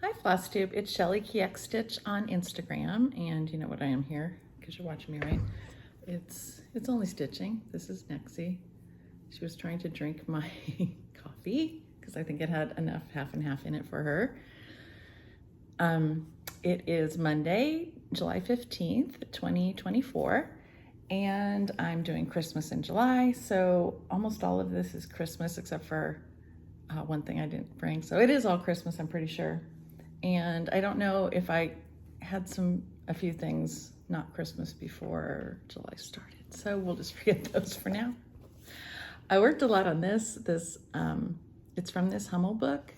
Hi Flosstube, it's Shelly KX Stitch on Instagram, and you know what I am here because you're watching me, right? It's only stitching. This is Nexie. She was trying to drink my coffee because I think it had enough half and half in it for her. It is Monday, July 15th, 2024, and I'm doing Christmas in July, so almost all of this is Christmas except for one thing I didn't bring. So it is all Christmas, I'm pretty sure. And I don't know if I had a few things not Christmas before July started. So we'll just forget those for now. I worked a lot on this. It's from this Hummel book.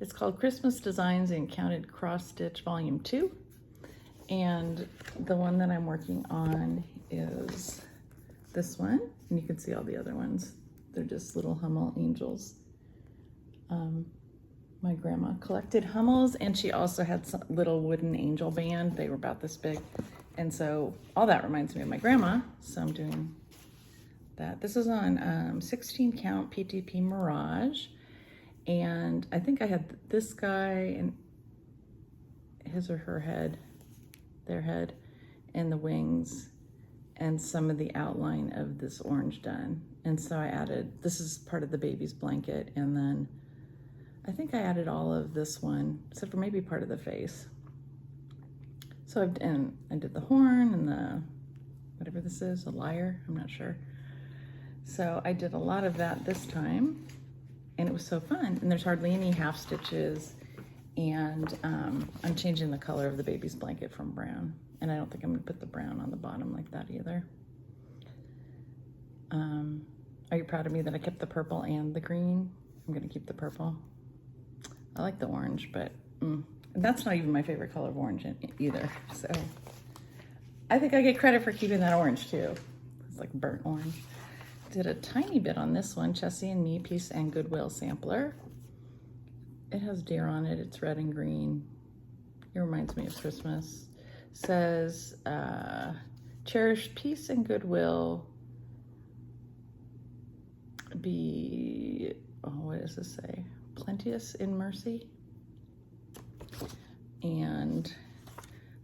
It's called Christmas Designs in Counted Cross Stitch Volume 2. And the one that I'm working on is this one. And you can see all the other ones. They're just little Hummel angels. My grandma collected Hummels, and she also had some little wooden angel band. They were about this big. And so all that reminds me of my grandma. So I'm doing that. This is on 16 count PTP Mirage. And I think I had this guy and his or her head, their head, and the wings, and some of the outline of this orange done. And so I added, this is part of the baby's blanket, and then I think I added all of this one, except for maybe part of the face. So I did the horn and the, whatever this is, a lyre, I'm not sure. So I did a lot of that this time, and it was so fun. And there's hardly any half stitches, and I'm changing the color of the baby's blanket from brown. And I don't think I'm gonna put the brown on the bottom like that either. Are you proud of me that I kept the purple and the green? I'm gonna keep the purple. I like the orange, but that's not even my favorite color of orange either. So I think I get credit for keeping that orange too. It's like burnt orange. Did a tiny bit on this one, Chessie and Me Peace and Goodwill sampler. It has deer on it. It's red and green. It reminds me of Christmas. Says, cherish peace and goodwill. Be, oh, what does this say? Plenteous in mercy. And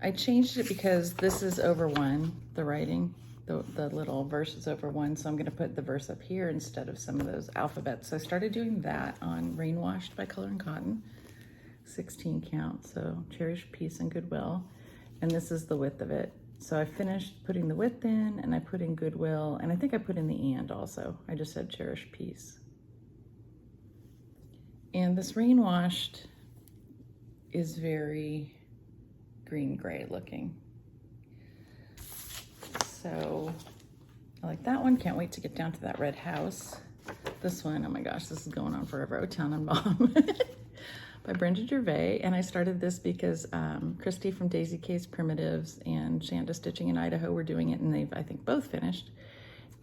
I changed it because this is over one, the writing, the little verse is over one, so I'm going to put the verse up here instead of some of those alphabets. So I started doing that on Rain Washed by Color and Cotton, 16 count, so cherish peace and goodwill. And this is the width of it. So I finished putting the width in, and I put in goodwill, and I think I put in the and also. I just said cherish peace. And this Rain Washed is very green-gray looking. So I like that one. Can't wait to get down to that red house. This one, oh my gosh, this is going on forever. O Tannenbaum by Brenda Gervais. And I started this because Christy from Daisy K's Primitives and Shanda Stitching in Idaho were doing it, and they've, I think, both finished.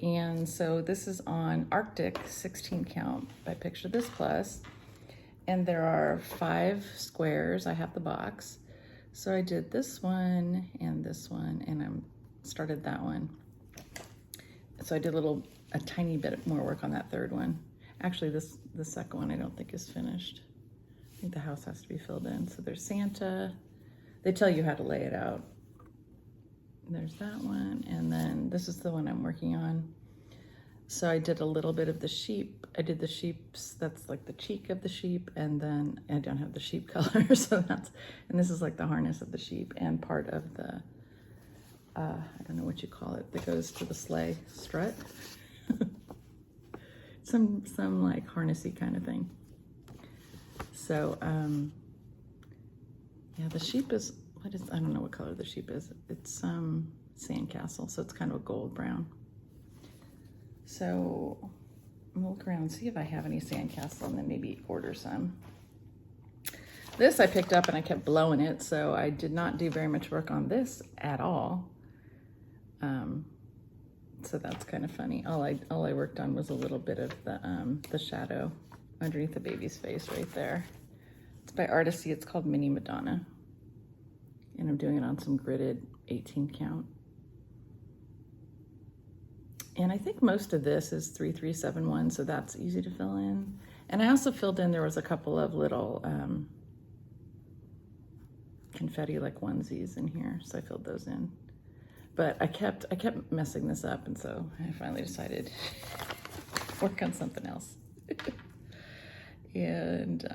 And so this is on Arctic 16 count by Picture This Plus. And there are 5 squares. I have the box. So I did this one, and I started that one. So I did a tiny bit more work on that third one. Actually, the second one I don't think is finished. I think the house has to be filled in. So there's Santa. They tell you how to lay it out. There's that one, and then this is the one I'm working on. So I did a little bit of the sheep. I did the sheep's, that's like the cheek of the sheep, and then I don't have the sheep color, so and this is like the harness of the sheep and part of the, I don't know what you call it, that goes to the sleigh strut. some like harnessy kind of thing. So, yeah, the sheep is, I don't know what color the sheep is. It's sandcastle, so it's kind of a gold brown. So I'm gonna look around and see if I have any sandcastle and then maybe order some. This I picked up and I kept blowing it, so I did not do very much work on this at all. So that's kind of funny. All I worked on was a little bit of the shadow underneath the baby's face right there. It's by Artisty. It's called Mini Madonna. And I'm doing it on some gridded 18 count. And I think most of this is 3371, so that's easy to fill in. And I also filled in, there was a couple of little confetti like onesies in here, so I filled those in. But I kept messing this up, and so I finally decided to work on something else. And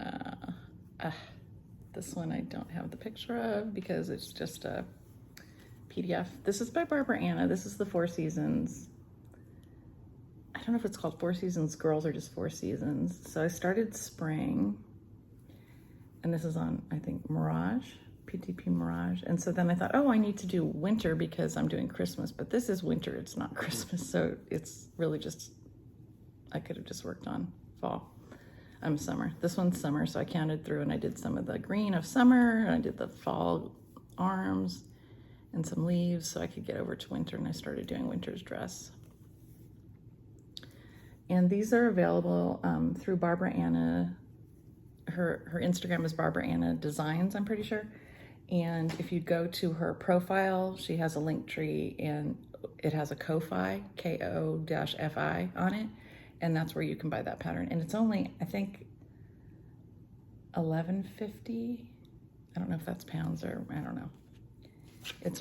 this one I don't have the picture of because it's just a PDF. This is by Barbara Anna. This is the Four Seasons. I don't know if it's called Four Seasons Girls or just Four Seasons. So I started spring, and this is on, I think, Mirage, PTP Mirage. And so then I thought, oh, I need to do winter because I'm doing Christmas, but this is winter, it's not Christmas. So it's really just, I could have just worked on fall. Summer. This one's summer, so I counted through and I did some of the green of summer, and I did the fall arms and some leaves so I could get over to winter, and I started doing winter's dress. And these are available through Barbara Anna. Her Instagram is Barbara Anna Designs, I'm pretty sure. And if you go to her profile, she has a link tree, and it has a Ko-Fi, Ko-Fi on it. And that's where you can buy that pattern. And it's only, I think, $11.50. I don't know if that's pounds or, I don't know. It's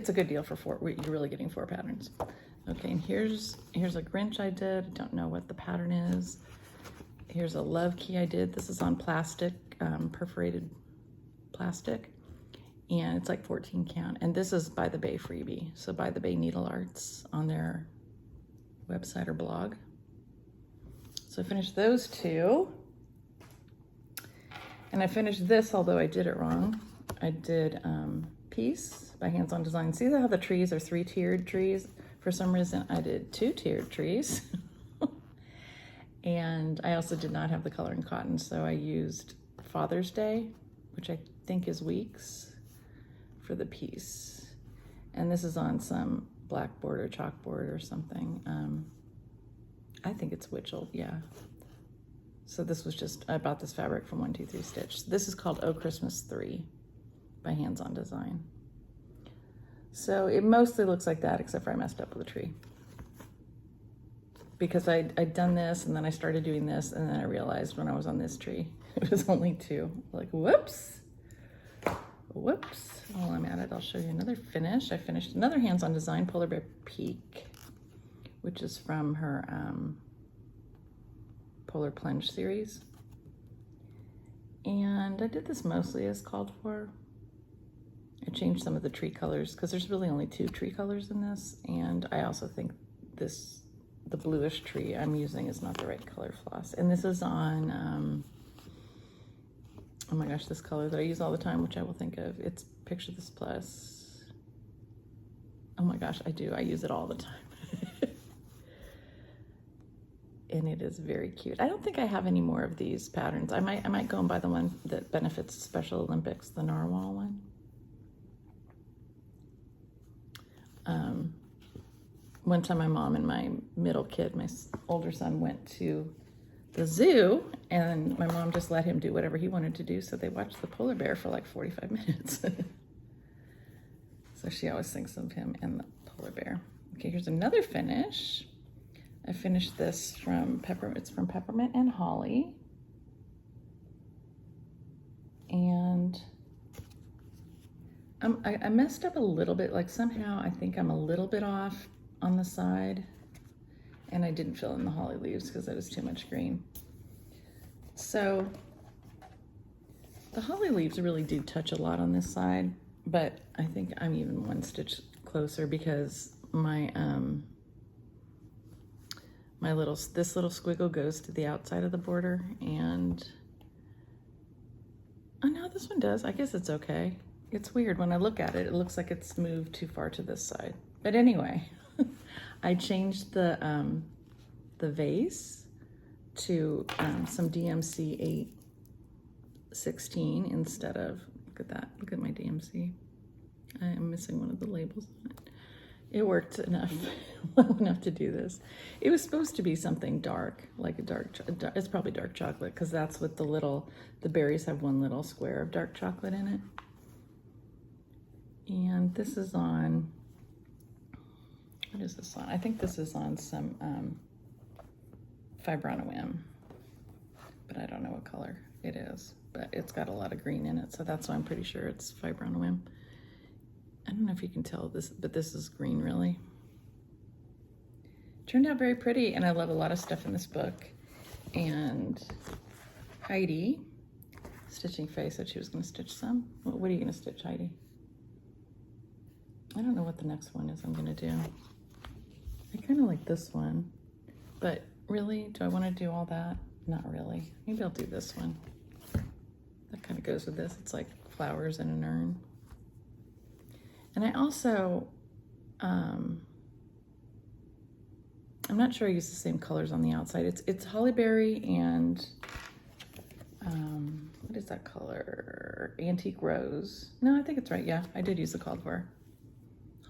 a good deal for 4. You're really getting 4 patterns. Okay, and here's a Grinch I did. I don't know what the pattern is. Here's a love key I did. This is on plastic, perforated plastic. And it's like 14 count. And this is By the Bay freebie. So By the Bay Needle Arts on their website or blog. So I finished those 2. And I finished this, although I did it wrong. I did Peace by Hands On Design. See how the trees are 3-tiered trees? For some reason, I did 2-tiered trees. And I also did not have the color in cotton, so I used Father's Day, which I think is Weeks, for the piece. And this is on some blackboard or chalkboard or something. I think it's Witchell, yeah. So this was just, I bought this fabric from 123 Stitch. This is called Oh Christmas 3 by Hands On Design. So it mostly looks like that, except for I messed up with the tree. Because I'd done this, and then I started doing this, and then I realized when I was on this tree, it was only 2. Like, whoops. Whoops. While I'm at it, I'll show you another finish. I finished another Hands On Design, Polar Bear Peak, which is from her Polar Plunge series. And I did this mostly as called for. I changed some of the tree colors because there's really only 2 tree colors in this. And I also think the bluish tree I'm using is not the right color floss. And this is on, oh my gosh, this color that I use all the time, which I will think of. It's Picture This Plus. Oh my gosh, I do. I use it all the time. And it is very cute. I don't think I have any more of these patterns. I might go and buy the one that benefits Special Olympics, the narwhal one. One time my mom and my middle kid, my older son, went to the zoo, and my mom just let him do whatever he wanted to do, so they watched the polar bear for like 45 minutes. So she always thinks of him and the polar bear. Okay, here's another finish. I finished this from Peppermint and Holly. And I messed up a little bit, like somehow I think I'm a little bit off on the side, and I didn't fill in the holly leaves because that was too much green. So the holly leaves really do touch a lot on this side, but I think I'm even 1 stitch closer because my this little squiggle goes to the outside of the border, and oh no, this one does. I guess it's okay. It's weird when I look at it. It looks like it's moved too far to this side. But anyway, I changed the vase to some DMC 816 instead of, look at that, look at my DMC. I am missing one of the labels on it. It worked enough, well enough to do this. It was supposed to be something dark, like a dark, it's probably dark chocolate, because that's what the berries have one little square of dark chocolate in it. And this is on, what is this on? I think this is on some Fiber on a Whim, but I don't know what color it is. but it's got a lot of green in it, so that's why I'm pretty sure it's Fiber on a Whim. I don't know if you can tell this, but this is green really. Turned out very pretty, and I love a lot of stuff in this book. And Heidi, Stitching Faye, said she was going to stitch some. What are you going to stitch, Heidi? I don't know what the next one is I'm going to do. I kind of like this one, but really, do I want to do all that? Not really. Maybe I'll do this one. That kind of goes with this. It's like flowers in an urn. And I also, I'm not sure I use the same colors on the outside. It's Hollyberry and, what is that color? Antique Rose. No, I think it's right. Yeah, I did use the called for.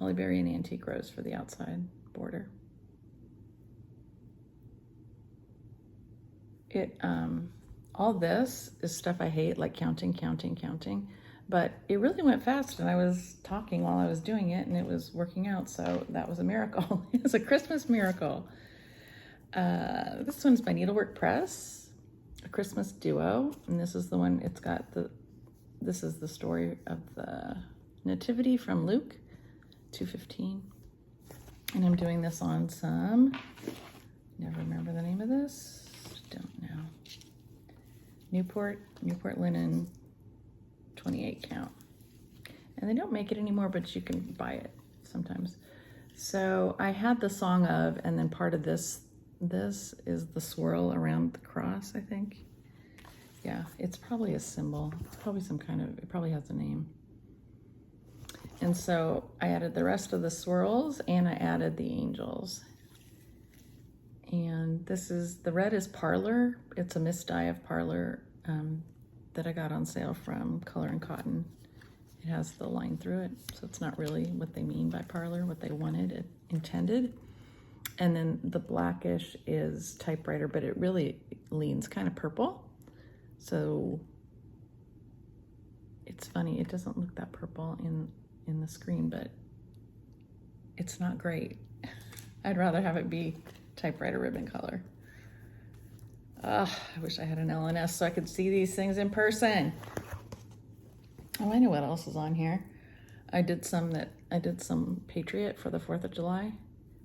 Hollyberry and Antique Rose for the outside border. All this is stuff I hate, like counting, but it really went fast, and I was talking while I was doing it, and it was working out, so that was a miracle. It was a Christmas miracle. This one's by Needlework Press, a Christmas duo, and this is the one, this is the story of the Nativity from Luke 2:15, and I'm doing this on some, never remember the name of this, don't know, Newport linen 28 count, and they don't make it anymore, but you can buy it sometimes. So I had the song of, and then part of this is the swirl around the cross, I think. Yeah, it's probably a symbol, probably some kind of, it probably has a name. And so I added the rest of the swirls, and I added the angels. And this is, the red is Parlor. It's a mist dye of Parlor that I got on sale from Color and Cotton. It has the line through it, so it's not really what they mean by Parlor, what they intended. And then the blackish is Typewriter, but it really leans kind of purple. So it's funny, it doesn't look that purple in the screen, but it's not great. I'd rather have it be Typewriter ribbon color. I wish I had an LNS so I could see these things in person. Oh, I know what else is on here. I did some Patriot for the 4th of July.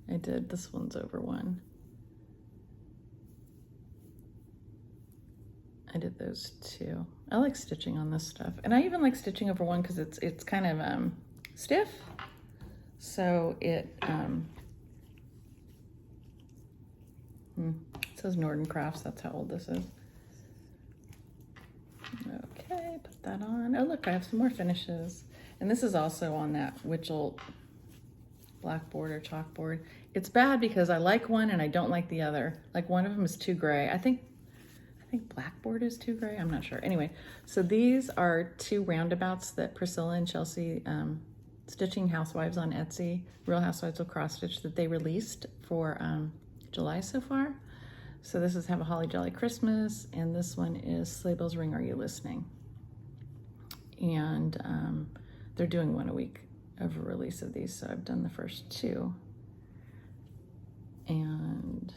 This one's over one. I did those too. I like stitching on this stuff. And I even like stitching over one because it's kind of stiff. So it says Norden Crafts, that's how old this is. Okay, put that on. Oh look, I have some more finishes. And this is also on that Witchell blackboard or chalkboard. It's bad because I like one and I don't like the other. Like one of them is too gray. I think blackboard is too gray, I'm not sure. Anyway, so these are 2 roundabouts that Priscilla and Chelsea, Stitching Housewives on Etsy, Real Housewives will Cross Stitch, that they released for July so far. So this is Have a Holly Jolly Christmas, and this one is Sleigh Bells Ring, Are You Listening? And they're doing one a week of a release of these, so I've done the first 2. And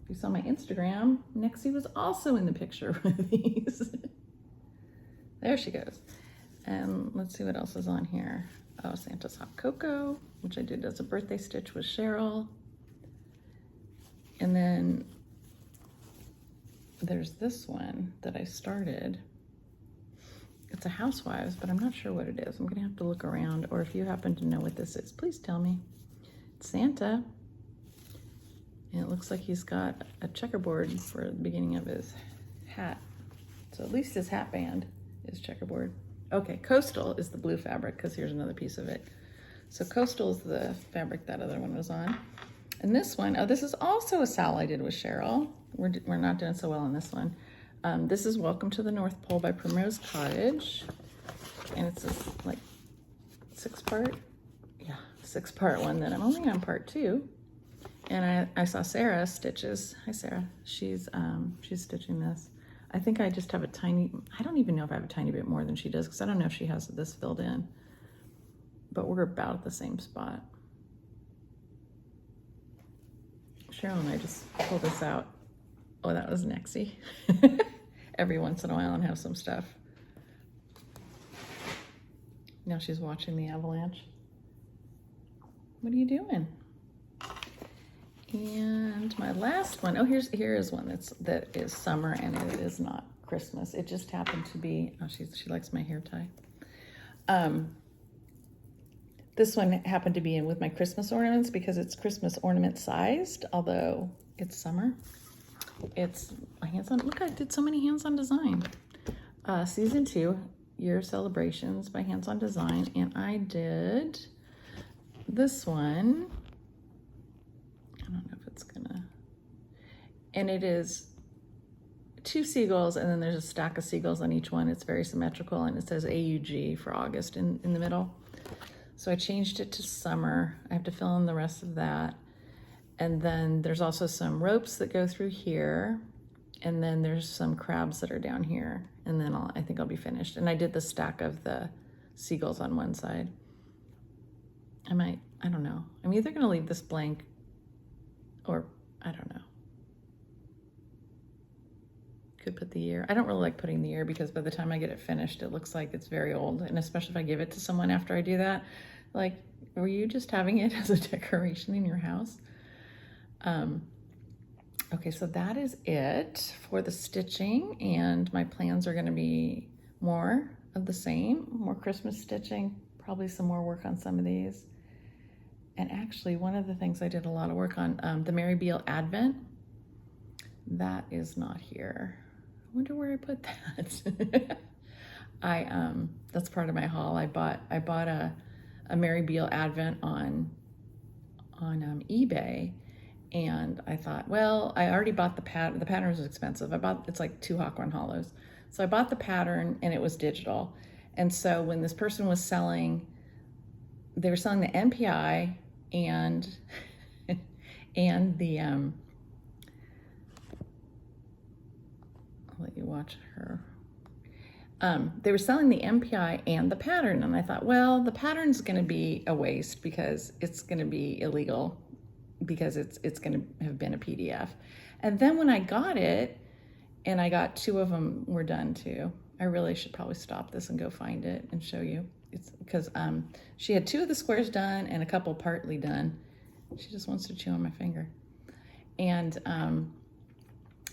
if you saw my Instagram, Nexie was also in the picture with these. There she goes. And let's see what else is on here. Oh, Santa's Hot Cocoa, which I did as a birthday stitch with Cheryl. And then there's this one that I started. It's a Housewives, but I'm not sure what it is. I'm gonna have to look around, or if you happen to know what this is, please tell me. It's Santa, and it looks like he's got a checkerboard for the beginning of his hat. So at least his hat band is checkerboard. Okay, Coastal is the blue fabric, because here's another piece of it. So Coastal is the fabric that other one was on. And this one, oh, this is also a sal I did with Cheryl. We're not doing so well on this one. This is Welcome to the North Pole by Primrose Cottage. And it's this like 6-part, yeah, 6-part one that I'm only on part 2. And I saw Sarah stitches. Hi Sarah, she's stitching this. I think I just have I don't even know if I have a tiny bit more than she does, because I don't know if she has this filled in. But we're about at the same spot. Cheryl and I just pulled this out. Oh, that was Nexie. Every once in a while and have some stuff Now she's watching the avalanche. What are you doing? And my last one, here is one that is summer and it is not Christmas. It just happened to be, oh, she likes my hair tie. This one happened to be in with my Christmas ornaments because it's Christmas ornament sized, although it's summer. It's a hands-on, look, I did so many hands-on design. Season 2, Year Celebrations by Hands On Design, and I did this one. I don't know if it's gonna, and it is 2 seagulls, and then there's a stack of seagulls on each one. It's very symmetrical, and it says AUG for August in the middle. So I changed it to summer. I have to fill in the rest of that. And then there's also some ropes that go through here. And then there's some crabs that are down here. And then I think I'll be finished. And I did the stack of the seagulls on one side. I don't know. I'm either gonna leave this blank or I don't know. Could put the year. I don't really like putting the year because by the time I get it finished, it looks like it's very old. And especially if I give it to someone after I do that, like, were you just having it as a decoration in your house? Okay, so that is it for the stitching, and my plans are gonna be more of the same, more Christmas stitching, probably some more work on some of these. And actually, one of the things I did a lot of work on, the Mary Beale Advent, that is not here. I wonder where I put that. That's part of my haul. I bought a Mary Beale Advent on eBay, and I thought, well, I already bought the pattern. The pattern is expensive. It's like 2 Hawkhorn Hollows. So I bought the pattern, and it was digital. And so when this person was selling, they were selling the MPI and the I'll let you watch her. They were selling the MPI and the pattern, and I thought, well, the pattern's going to be a waste because it's going to be illegal because it's going to have been a PDF. And then when I got it, and I got 2 of them were done too. I really should probably stop this and go find it and show you. It's because she had 2 of the squares done and a couple partly done. She just wants to chew on my finger. And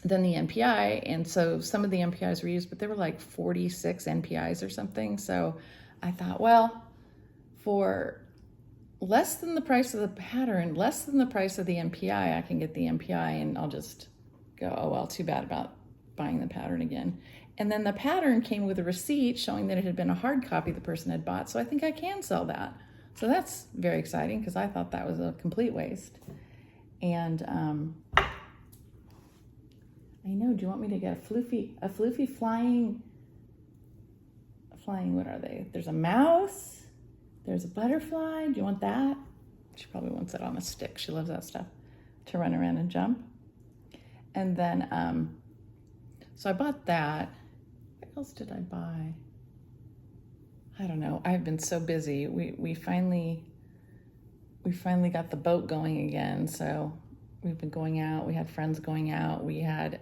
then the NPI, and so some of the NPIs were used, but there were like 46 NPIs or something. So I thought, well, for less than the price of the pattern, less than the price of the NPI, I can get the NPI, and I'll just go, oh, well, too bad about buying the pattern again. And then the pattern came with a receipt showing that it had been a hard copy the person had bought, so I think I can sell that. So that's very exciting because I thought that was a complete waste. And I know, do you want me to get a floofy flying, what are they? There's a mouse. There's a butterfly. Do you want that? She probably wants it on a stick. She loves that stuff to run around and jump. And then, so I bought that. What else did I buy? I don't know. I've been so busy. We finally got the boat going again. So we've been going out. We had friends going out. We had,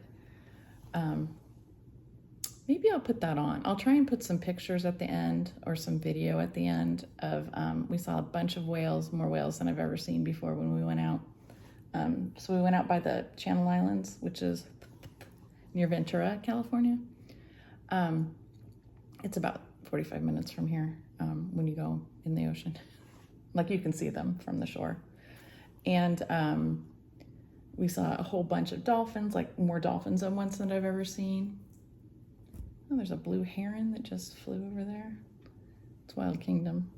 maybe I'll put that on. I'll try and put some pictures at the end or some video at the end of, we saw a bunch of whales, more whales than I've ever seen before when we went out. So we went out by the Channel Islands, which is near Ventura, California. It's about 45 minutes from here when you go in the ocean. Like you can see them from the shore. And we saw a whole bunch of dolphins, like more dolphins than once than I've ever seen. Oh, there's a blue heron that just flew over there. It's Wild Kingdom.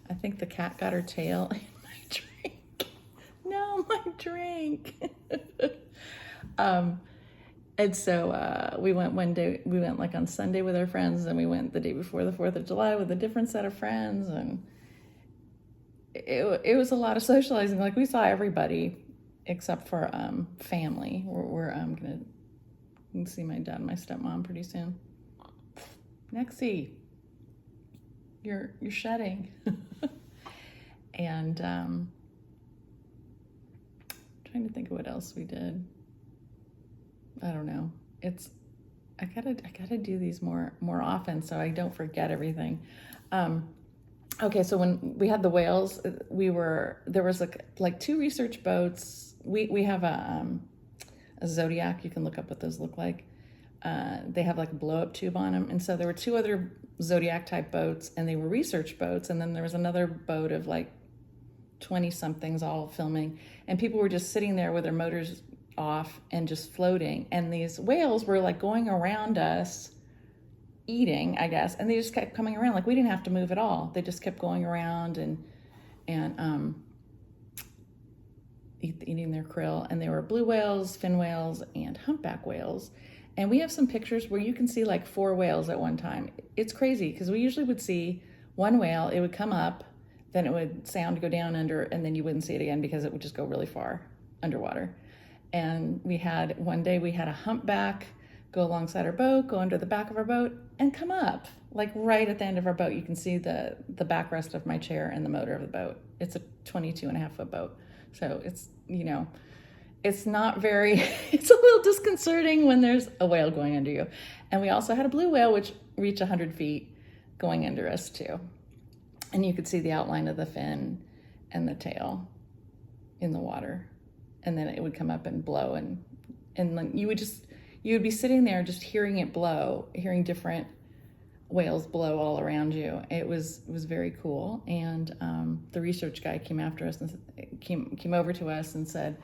I think the cat got her tail in my drink. No, my drink. And so we went one day, we went like on Sunday with our friends, and we went the day before the 4th of July with a different set of friends, and it was a lot of socializing. Like we saw everybody except for family. We're gonna, you can see my dad and my stepmom pretty soon. Nexie, you're shedding. And trying to think of what else we did. I don't know. I gotta do these more often so I don't forget everything. Okay, so when we had the whales, there was like two research boats. We have a Zodiac. You can look up what those look like. They have like a blow up tube on them, and so there were two other Zodiac type boats, and they were research boats. And then there was another boat of like 20 somethings all filming, and people were just sitting there with their motors off and just floating. And these whales were like going around us, eating, I guess, and they just kept coming around. Like we didn't have to move at all. They just kept going around and eating their krill. And they were blue whales, fin whales, and humpback whales. And we have some pictures where you can see like 4 whales at one time. It's crazy because we usually would see one whale, it would come up, then it would sound go down under, and then you wouldn't see it again because it would just go really far underwater. And one day we had a humpback go alongside our boat, go under the back of our boat, and come up. Like right at the end of our boat, you can see the backrest of my chair and the motor of the boat. It's a 22.5-foot boat. So it's, it's not very, it's a little disconcerting when there's a whale going under you. And we also had a blue whale, which reached 100 feet going under us too. And you could see the outline of the fin and the tail in the water. And then it would come up and blow, and then you would be sitting there just hearing it blow, hearing different whales blow all around you. It was very cool. And the research guy came after us and came over to us and said,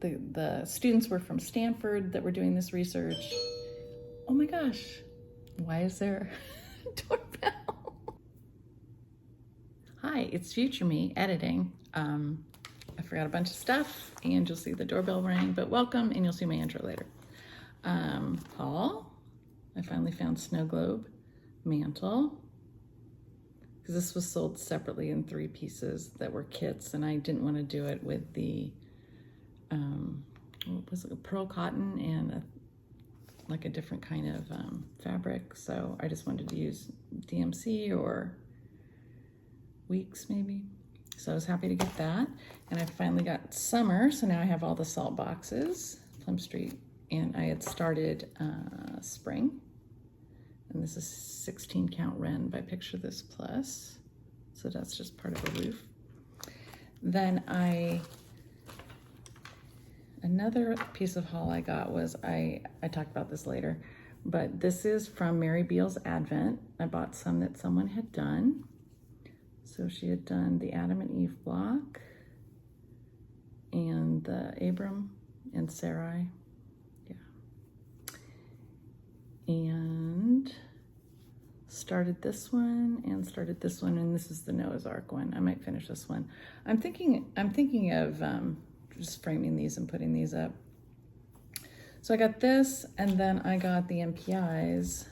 the students were from Stanford that were doing this research. Oh my gosh, why is there a doorbell? Hi, it's future me editing. I forgot a bunch of stuff, and you'll see the doorbell ring, but welcome, and you'll see my intro later. Haul. I finally found snow globe mantle, because this was sold separately in 3 pieces that were kits, and I didn't want to do it with the, what was it, pearl cotton and like a different kind of fabric, so I just wanted to use DMC or Weeks maybe. So I was happy to get that. And I finally got summer, so now I have all the salt boxes, Plum Street, and I had started spring. And this is 16 count Wren by Picture This Plus. So that's just part of the roof. Then another piece of haul I got was, I talked about this later, but this is from Mary Beale's Advent. I bought some that someone had done. So she had done the Adam and Eve block and the Abram and Sarai. Yeah. And started this one, and this is the Noah's Ark one. I might finish this one. I'm thinking of just framing these and putting these up. So I got this, and then I got the MPIs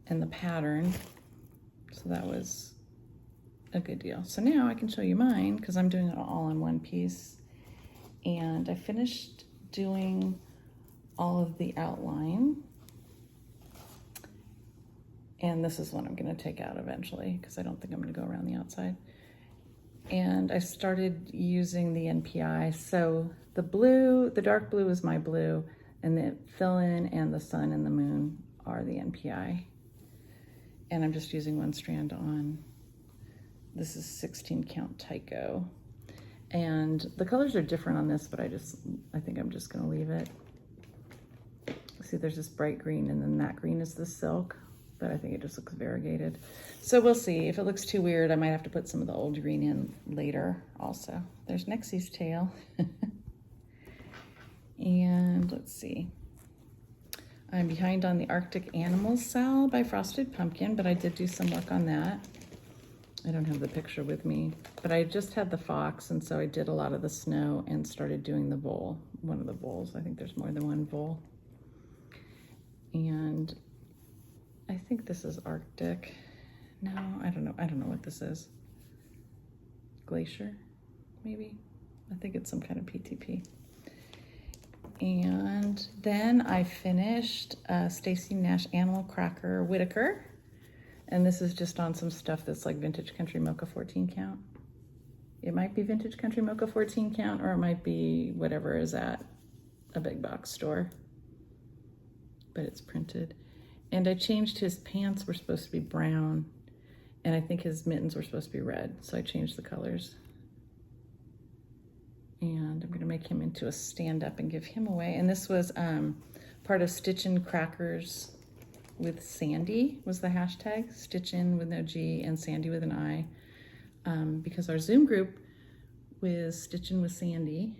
and the pattern. So that was a good deal. So now I can show you mine because I'm doing it all in one piece. And I finished doing all of the outline. And this is what I'm going to take out eventually because I don't think I'm going to go around the outside. And I started using the NPI. So the dark blue is my blue, and the fill-in and the sun and the moon are the NPI. And I'm just using one strand on. This is 16 count Tyco. And the colors are different on this, but I think I'm just gonna leave it. See, there's this bright green, and then that green is the silk, but I think it just looks variegated. So we'll see. If it looks too weird, I might have to put some of the old green in later also. There's Nexie's tail. And let's see. I'm behind on the Arctic Animals Cell by Frosted Pumpkin, but I did do some work on that. I don't have the picture with me, but I just had the fox, and so I did a lot of the snow and started doing the vole, one of the voles. I think there's more than one vole. And I think this is Arctic. No, I don't know. I don't know what this is. Glacier, maybe? I think it's some kind of PTP. And then I finished Stacy Nash Animal Cracker Whitaker. And this is just on some stuff that's like Vintage Country Mocha 14 count. It might be Vintage Country Mocha 14 count, or it might be whatever is at a big box store. But it's printed. And I changed his pants, were supposed to be brown. And I think his mittens were supposed to be red, so I changed the colors. And I'm gonna make him into a stand-up and give him away. And this was part of Stitchin' Crackers with Sandy was the hashtag, Stitchin' with no G and Sandy with an I, because our Zoom group with Stitchin' with Sandy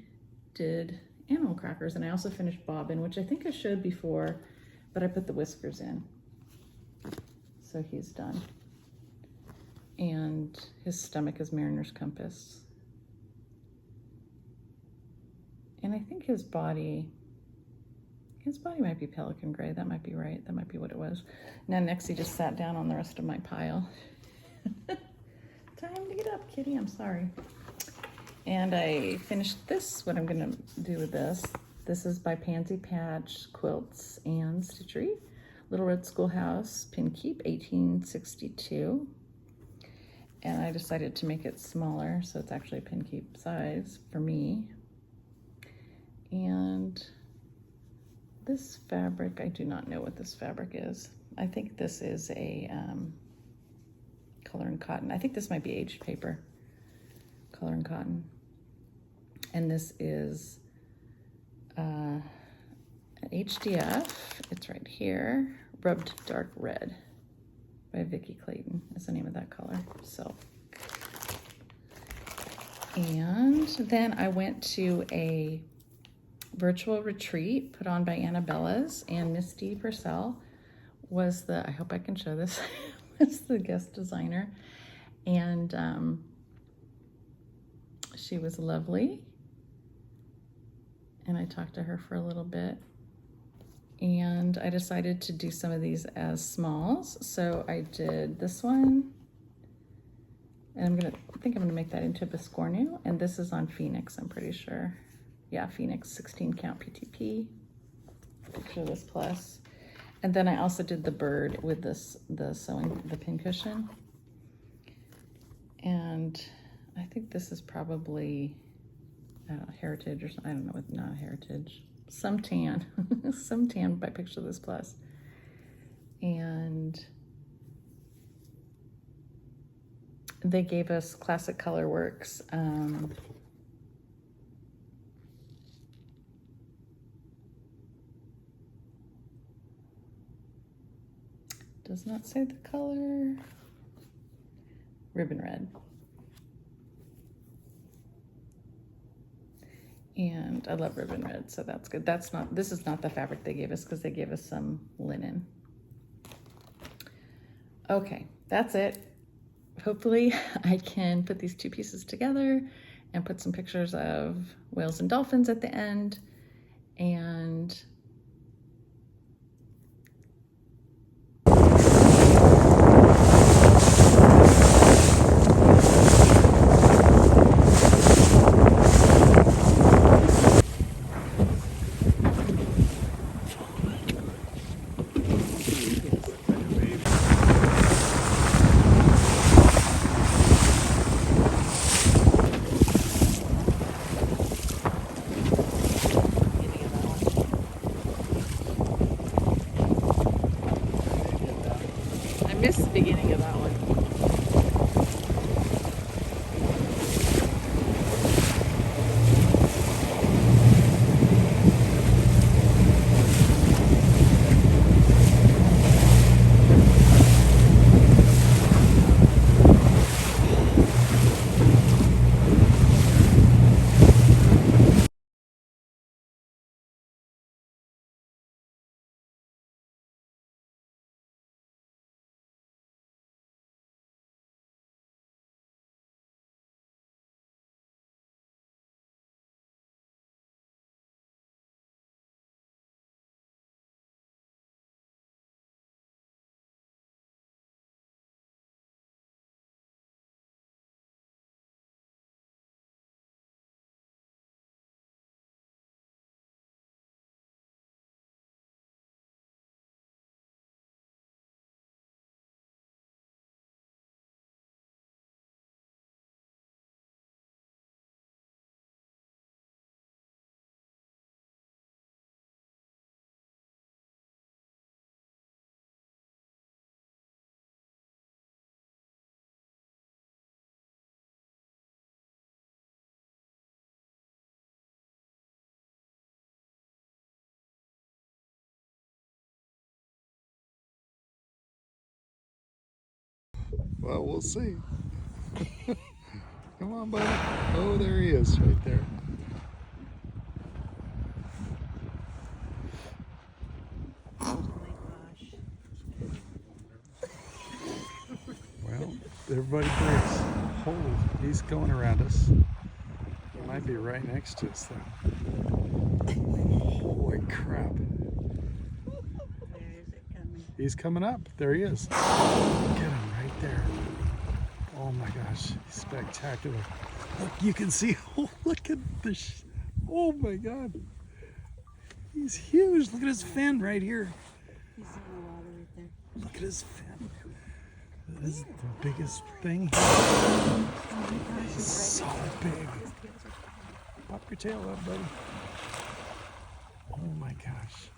did animal crackers, and I also finished Bobbin, which I think I showed before, but I put the whiskers in. So he's done. And his stomach is Mariner's Compass. And I think his body might be Pelican Gray. That might be right. That might be what it was. Now next he just sat down on the rest of my pile. Time to get up, kitty. I'm sorry. And I finished this, what I'm gonna do with this. This is by Pansy Patch Quilts and Stitchery. Little Red Schoolhouse, Pin Keep, 1862. And I decided to make it smaller, so it's actually a Pin Keep size for me. And this fabric, I do not know what this fabric is. I think this is a color and cotton. I think this might be aged paper, color and cotton. And this is an HDF, it's right here, Rubbed Dark Red by Vicki Clayton is the name of that color, so. And then I went to a virtual retreat put on by Annabella's, and Misty Purcell was the, I hope I can show this, was the guest designer. And she was lovely. And I talked to her for a little bit. And I decided to do some of these as smalls. So I did this one. And I think I'm gonna make that into a Biscornu. And this is on Phoenix, I'm pretty sure. Yeah, Phoenix 16 count PTP. Picture this plus. And then I also did the bird with this, the pin cushion. And I think this is probably Heritage or something. I don't know what, not Heritage. Some tan, some tan by Picture This Plus. And they gave us Classic Color Works. Does not say the color. Ribbon red. And I love ribbon red, so that's good. This is not the fabric they gave us because they gave us some linen. Okay, that's it. Hopefully I can put these two pieces together and put some pictures of whales and dolphins at the end. And I missed the beginning of that one. Well, we'll see. Come on, buddy. Oh, there he is, right there. Oh my gosh. Well, everybody breaks. Oh, he's going around us. He might be right next to us, though. Holy crap. Where is it coming? He's coming up. There he is. Get him right there. Oh my gosh, he's spectacular. Look, you can see. Oh, look at this. Oh my God. He's huge. Look at his fin right here. He's in the water right there. Look at his fin. This is the biggest thing. Oh my gosh, He's he's so big. Pop your tail up, buddy. Oh my gosh.